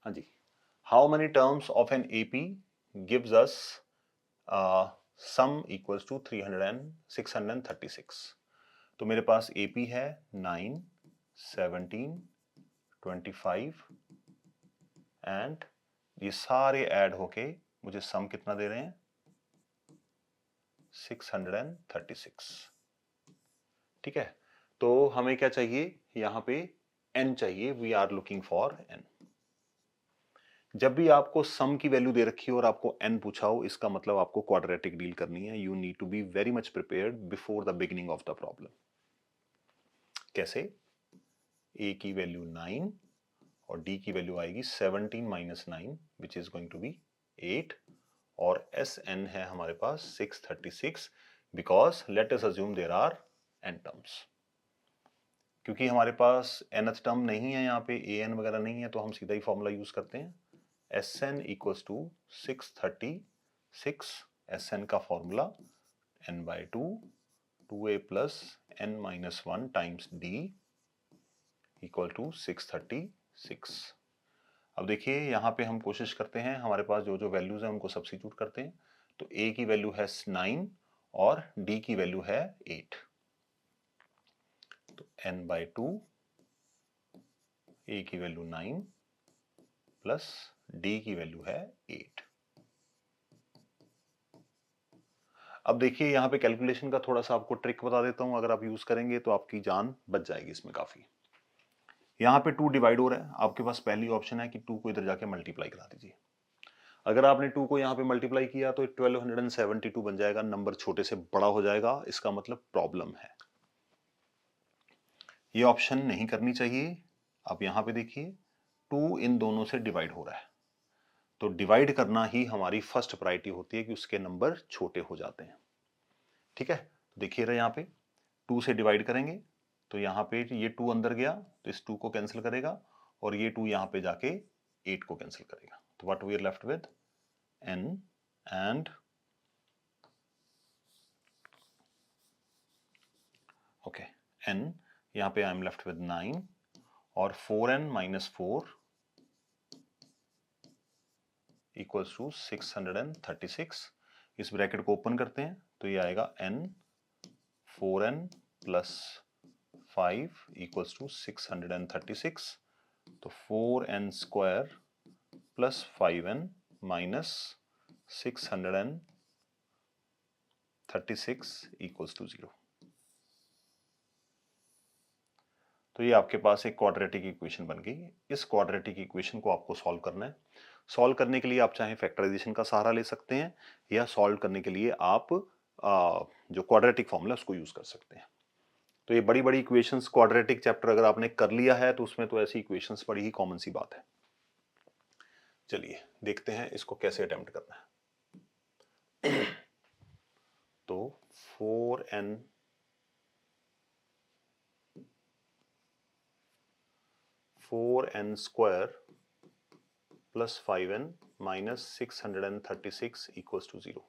हाँ जी, how many terms of an AP gives us sum equals to 636। तो मेरे पास एपी है 9, 17, 25 एंड ये सारे ऐड होके मुझे सम कितना दे रहे हैं 636। ठीक है, तो हमें क्या चाहिए यहां पे n चाहिए, we are looking for n। जब भी आपको सम की वैल्यू दे रखी हो और आपको n पूछा हो, इसका मतलब आपको क्वाड्रेटिक डील करनी है। You need to be very much prepared before the beginning of the problem. कैसे? a की वैल्यू 9 और d की वैल्यू आएगी 17 minus 9 which is going to be 8 और Sn है हमारे पास 636 because let us assume there are n terms. क्योंकि हमारे पास nth टर्म नहीं है यहाँ पे, an वगैरह नहीं है, तो हम सीधा ही फॉर्मूला यूज करते हैं Sn इक्वल्स टू 636। Sn का formula n by 2 2a plus n minus 1 times d equal to 636। अब देखिए यहाँ पे हम कोशिश करते हैं, हमारे पास जो जो वैल्यूज हैं उनको सब्स्टिट्यूट करते हैं। तो a की वैल्यू है 9 और d की वैल्यू है 8। तो n बाई 2 a की वैल्यू 9 प्लस d की वैल्यू है 8। अब देखिए यहाँ पे कैलकुलेशन का थोड़ा सा आपको ट्रिक बता देता हूं, अगर आप यूज करेंगे तो आपकी जान बच जाएगी इसमें काफी। यहाँ पे 2 डिवाइड हो रहा है, आपके पास पहली ऑप्शन है कि 2 को इधर जाके मल्टीप्लाई करा दीजिए। अगर आपने 2 को यहाँ पे मल्टीप्लाई किया तो 1272 बन जाएगा, नंबर छोटे से बड़ा हो जाएगा, इसका मतलब प्रॉब्लम है। ये ऑप्शन नहीं करनी चाहिए। आप यहाँ पे देखिए 2 इन दोनों से डिवाइड हो रहा है, तो डिवाइड करना ही हमारी फर्स्ट प्रायोरिटी होती है कि उसके नंबर छोटे हो जाते हैं। ठीक है, देखिए रहा यहाँ पे 2 से डिवाइड करेंगे तो यहाँ पे ये 2 अंदर गया तो इस 2 को कैंसिल करेगा और ये 2 यहाँ पे जाके 8 को कैंसिल करेगा। तो what we are left with n and okay n, यहाँ पे आई एम लेफ्ट विद 9 और 4n माइनस 4 इक्वल्स टू 636। इस ब्रैकेट को ओपन करते हैं तो ये आएगा n 4n plus 5 equals to 636। तो 4n square plus 5n minus 636 equals to 0। तो ये आपके पास एक क्वाड्रेटिक इक्वेशन बन गई। इस क्वाड्रेटिक इक्वेशन को आपको सॉल्व करना है। सॉल्व करने के लिए आप चाहे फैक्टराइजेशन का सहारा ले सकते हैं या सॉल्व करने के लिए आप जो क्वाड्रेटिक फॉर्मूला उसको यूज कर सकते हैं। तो ये बड़ी बड़ी इक्वेशंस, क्वाड्रेटिक चैप्टर अगर आपने कर लिया है तो उसमें तो ऐसी इक्वेशंस बड़ी ही कॉमन सी बात है। चलिए देखते हैं इसको कैसे अटेम्प्ट करना है। तो 4n square plus 5n minus 636 equals to 0।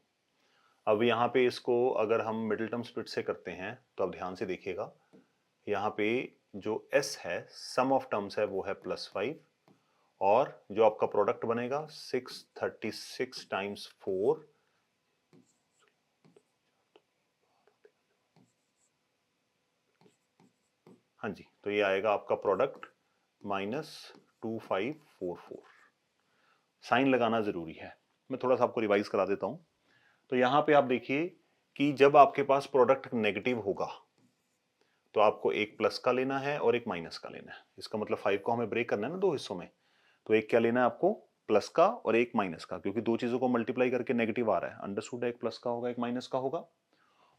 अब यहाँ पे इसको अगर हम मिडिल टर्म स्प्लिट से करते हैं तो अब ध्यान से देखिएगा, यहाँ पे जो s है सम ऑफ टर्म्स है वो है +5 और जो आपका प्रोडक्ट बनेगा 636 टाइम्स 4 हाँ जी, तो ये आएगा आपका प्रोडक्ट -2544। साइन लगाना जरूरी है, मैं थोड़ा सा आपको रिवाइज करा देता हूं। तो यहां पे आप देखिए कि जब आपके पास प्रोडक्ट नेगेटिव होगा तो आपको एक प्लस का लेना है और एक माइनस का लेना है। इसका मतलब 5 को हमें ब्रेक करना है ना दो हिस्सों में, तो एक क्या लेना है आपको प्लस का और एक माइनस का, क्योंकि दो चीजों को मल्टीप्लाई करके नेगेटिव आ रहा है। अंडरस्टूड है, एक प्लस का होगा एक माइनस का होगा।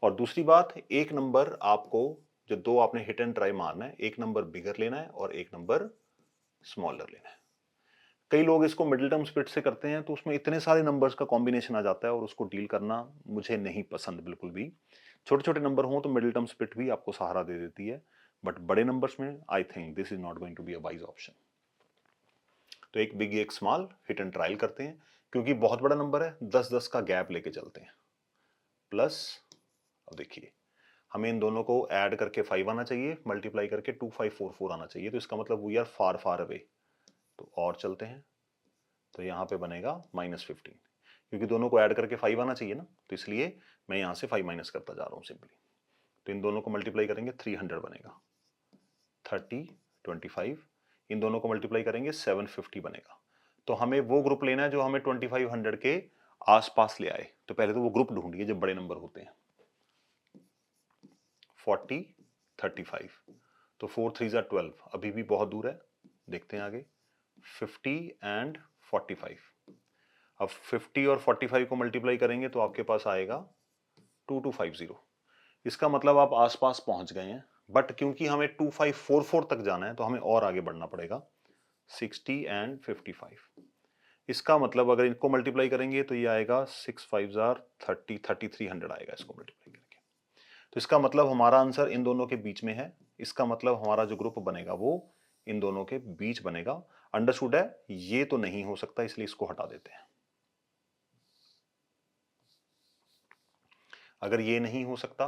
और दूसरी बात, एक नंबर आपको जो दो आपने हिट एंड ट्राई मारना है, एक नंबर बिगर लेना है और एक नंबर स्मॉलर लेना है। कई लोग इसको मिडिल टर्म स्प्लिट से करते हैं तो उसमें इतने सारे नंबर्स का कॉम्बिनेशन आ जाता है और उसको डील करना मुझे नहीं पसंद बिल्कुल भी। छोटे छोटे नंबर हो तो मिडिल टर्म स्प्लिट भी आपको सहारा दे देती है, बट बड़े नंबर्स में I think this is not going to be a wise option. तो एक बिग एक स्मॉल हिट एंड ट्रायल करते हैं, क्योंकि बहुत बड़ा नंबर है, 10-10 का गैप लेके चलते हैं। प्लस, अब देखिए हमें इन दोनों को ऐड करके 5 आना चाहिए, मल्टीप्लाई करके 2544 आना चाहिए, तो इसका मतलब we are far far away. तो और चलते हैं तो यहाँ पे बनेगा -15, क्योंकि दोनों को ऐड करके 5 आना चाहिए ना, तो इसलिए मैं यहाँ से 5 माइनस करता जा रहा हूँ सिंपली। तो इन दोनों को मल्टीप्लाई करेंगे 300 बनेगा, 30, 25, इन दोनों को मल्टीप्लाई करेंगे 750 बनेगा। तो हमें वो ग्रुप लेना है जो हमें 2500 के आसपास ले आए। तो पहले तो वो ग्रुप ढूंढिए जब बड़े नंबर होते हैं। 40, 35, तो 4 3 12, अभी भी बहुत दूर है, देखते हैं आगे। 50 एंड 45, अब 50 और 45 को मल्टीप्लाई करेंगे तो आपके पास आएगा 2250। इसका मतलब आप आसपास पहुंच गए हैं, बट क्योंकि हमें 2544 तक जाना है तो हमें और आगे बढ़ना पड़ेगा। 60 एंड 55, इसका मतलब अगर इनको मल्टीप्लाई करेंगे तो ये आएगा 6 5 30, 3300 आएगा इसको मल्टीप्लाई करके। तो इसका मतलब हमारा आंसर इन दोनों के बीच में है। इसका मतलब हमारा जो ग्रुप बनेगा वो इन दोनों के बीच बनेगा। अंडरस्टूड है? ये तो नहीं हो सकता, इसलिए इसको हटा देते हैं। अगर ये नहीं हो सकता,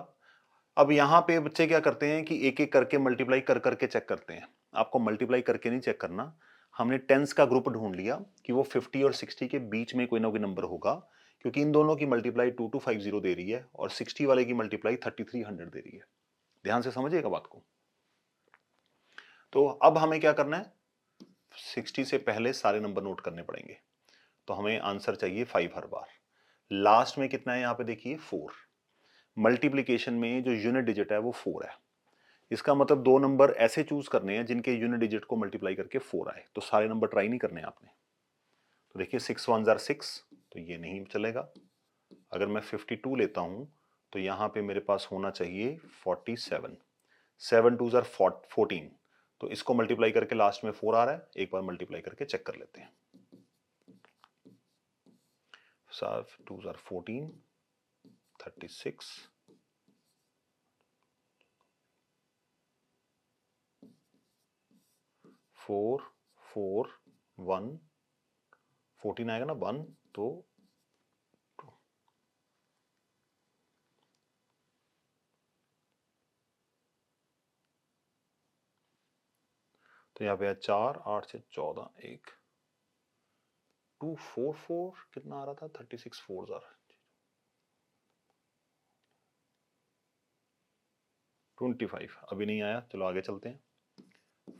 अब यहां पे बच्चे क्या करते हैं कि एक एक करके मल्टीप्लाई कर करके चेक करते हैं। आपको मल्टीप्लाई करके नहीं चेक करना। हमने टेंस का ग्रुप ढूंढ लिया कि वो 50 और 60 के बीच में कोई ना कोई नंबर होगा, क्योंकि इन दोनों की मल्टीप्लाई 2250 दे रही है और 60 वाले की मल्टीप्लाई 3300 दे रही है। ध्यान से समझिएगा बात को। तो अब हमें क्या करना है, 60 से पहले सारे नंबर नोट करने पड़ेंगे। तो हमें आंसर चाहिए 5 हर बार। लास्ट में कितना है यहाँ पे देखिए 4। मल्टीप्लीकेशन में जो यूनिट डिजिट है वो 4 है। इसका मतलब दो नंबर ऐसे चूज करने हैं जिनके यूनिट डिजिट को मल्टीप्लाई करके 4 आए। तो सारे नंबर ट्राई नहीं करने आपने। तो देखिए 6 1 6, तो ये नहीं चलेगा। अगर मैं 52 लेता हूं तो यहां पे मेरे पास होना चाहिए 47, 7 2 14, तो इसको मल्टीप्लाई करके लास्ट में 4 आ रहा है। एक बार मल्टीप्लाई करके चेक कर लेते हैं। 2 14, 36, 4 4 1, 14 आएगा ना 1, तो 2। तो यहाँ पे 4 8 से 14, 1 2 4 4 कितना आ रहा था, 36 4 25, अभी नहीं आया। चलो आगे चलते हैं।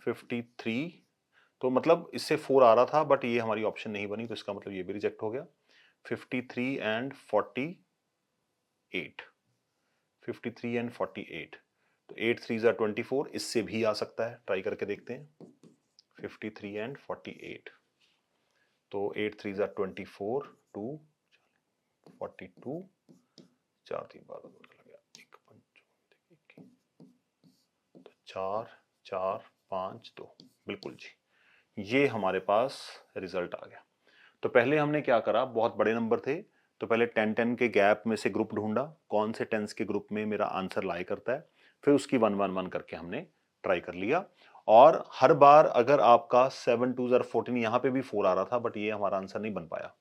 53, तो मतलब इससे 4 आ रहा था बट ये हमारी ऑप्शन नहीं बनी, तो इसका मतलब ये भी रिजेक्ट हो गया। 53 एंड 48, 53 एंड 48, तो 8 3 24, इससे भी आ सकता है, ट्राई करके देखते हैं। 53 एंड 48, तो 8 3 24, 2 42, 4 3 12 लग गया, 1 5 तो 4 4 5 2, बिल्कुल जी, ये हमारे पास रिजल्ट आ गया। तो पहले हमने क्या करा, बहुत बड़े नंबर थे तो पहले 10 10 के गैप में से ग्रुप ढूंढा, कौन से टेंस के ग्रुप में मेरा आंसर लाई करता है, फिर उसकी 1 1 1 करके हमने ट्राई कर लिया। और हर बार अगर आपका 7 2 14, यहां पे भी 4 आ रहा था बट ये हमारा आंसर नहीं बन पाया,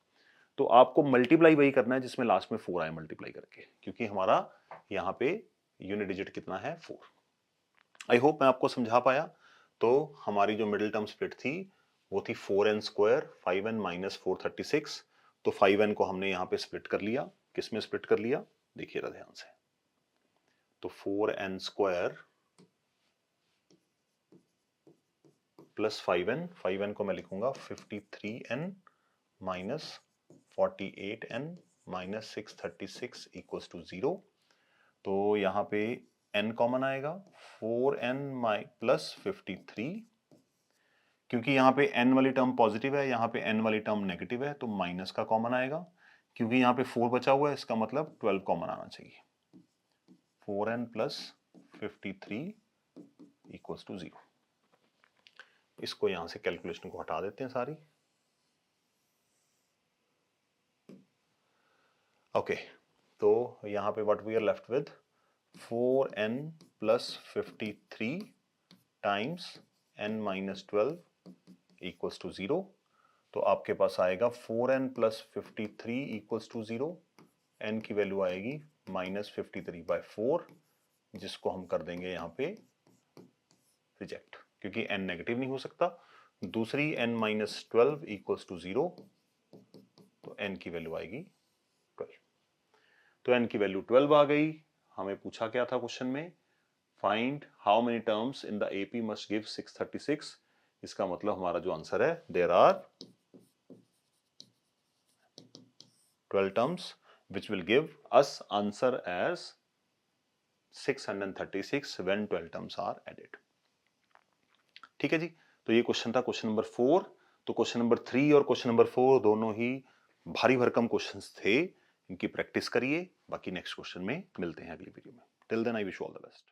तो आपको मल्टीप्लाई वही करना है जिसमें लास्ट में 4 आए मल्टीप्लाई करके, क्योंकि हमारा यहाँ पे यूनिट डिजिट कितना है 4। आई होप मैं आपको समझा पाया। तो हमारी जो मिडिल टर्म स्प्लिट थी वो थी 4n² 5n - 436। तो 5n को हमने यहाँ पे स्प्लिट कर लिया। किस में स्प्लिट कर लिया, देखिएगा ध्यान से। तो 4n² प्लस 5n को मैं लिखूंगा 53n - 48n - 636 इक्वल्स टू 0। तो यहाँ पे n कॉमन आएगा, 4n प्लस 53, क्योंकि यहाँ पे n वाली टर्म पॉजिटिव है, यहाँ पे n वाली टर्म नेगेटिव है, तो माइनस का कॉमन आएगा। क्योंकि यहाँ पे 4 बचा हुआ है, इसका मतलब 12 कॉमन आना चाहिए। 4n plus 53 equals to 0। इसको यहाँ से कैलकुलेशन को हटा देते हैं सारी। ओके, तो यहाँ पे what we are left with 4n plus 53 times n - 12 equals to 0। तो आपके पास आएगा 4n plus 53 equals to 0। n की वैल्यू आएगी -53/4, जिसको हम कर देंगे यहाँ पे रिजेक्ट, क्योंकि n नेगेटिव नहीं हो सकता। दूसरी n - 12 इक्वल्स टू 0, तो n की वैल्यू आएगी 12। तो n की वैल्यू 12 आ गई। हमें पूछा क्या था क्वेश्चन में, find how many terms in the AP must give 636। इसका मतलब हमारा जो आंसर है, there are 12 terms which will give us answer as 636 when 12 terms are added। ठीक है जी, तो ये क्वेश्चन था क्वेश्चन नंबर 4। तो क्वेश्चन नंबर 3 और क्वेश्चन नंबर 4 दोनों ही भारी भरकम क्वेश्चंस थे, इनकी प्रैक्टिस करिए। बाकी नेक्स्ट क्वेश्चन में मिलते हैं अगली वीडियो में। Till then I wish you all the best.